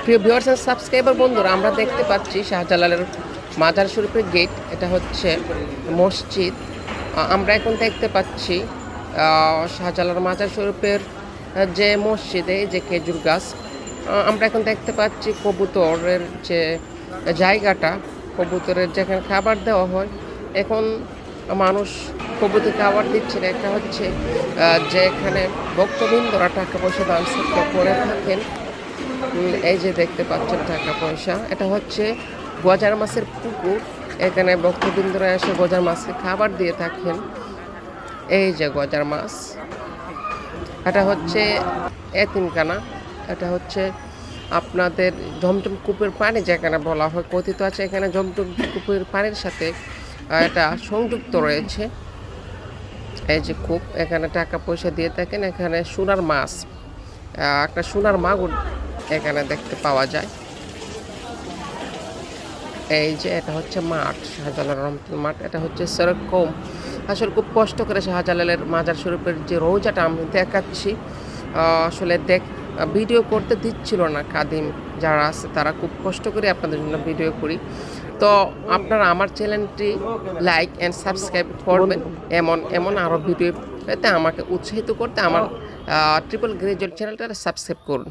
প্রিয় viewers and subscriber বন্ধুরা, আমরা দেখতে পাচ্ছি শাহজালালের মাজার শরীফের গেট। এটা হচ্ছে মসজিদ। আমরা এখন দেখতে পাচ্ছি শাহজালাল মাজার শরীফের যে মসজিদে যে খেজুর গাছ। আমরা এখন দেখতে পাচ্ছি কবুতরের যে জায়গাটা, কবুতরের যেখানে খাবার দেওয়া হয়। এখন মানুষ কবুতর খাবার দিচ্ছে না। এটা হচ্ছে যেখানে ভক্তবৃন্দরা টাকা পয়সা দান করে থাকেন। এই যে দেখতে পাচ্ছেন টাকা পয়সা, এটা হচ্ছে গজার মাছের পুকুর। এখানে ভক্তবৃন্দরা এসে গজার মাছকে খাবার দিয়ে থাকেন। এই যে গজার মাছ, এটা হচ্ছে এতিমখানা। এটা হচ্ছে আপনাদের জমজম কূপের পানি যেখানে বলা হয়, কথিত আছে এখানে জমজম কূপের পানির সাথে এটা সংযুক্ত রয়েছে। এই যে কূপ, এখানে টাকা পয়সা দিয়ে থাকেন। এখানে সোনার মাছ, একটা সোনার মাগুর এখানে দেখতে পাওয়া যায়। এই যে এটা হচ্ছে মাঠ, শাহজালাল রহমতুল মাঠ। এটা হচ্ছে সেরকম আসলে খুব কষ্ট করে শাহজালালের মাজার শরীফের যে রোজাটা আমি দেখাচ্ছি, আসলে ভিডিও করতে দিচ্ছিল না খাদিম যারা আছে, তারা খুব কষ্ট করে আপনাদের জন্য ভিডিও করি। তো আপনারা আমার চ্যানেলটি লাইক অ্যান্ড সাবস্ক্রাইব করবেন, এমন এমন আরও ভিডিও পেতে আমাকে উৎসাহিত করতে আমার ট্রিপল গ্রেজুয়েট চ্যানেলটা সাবস্ক্রাইব করুন।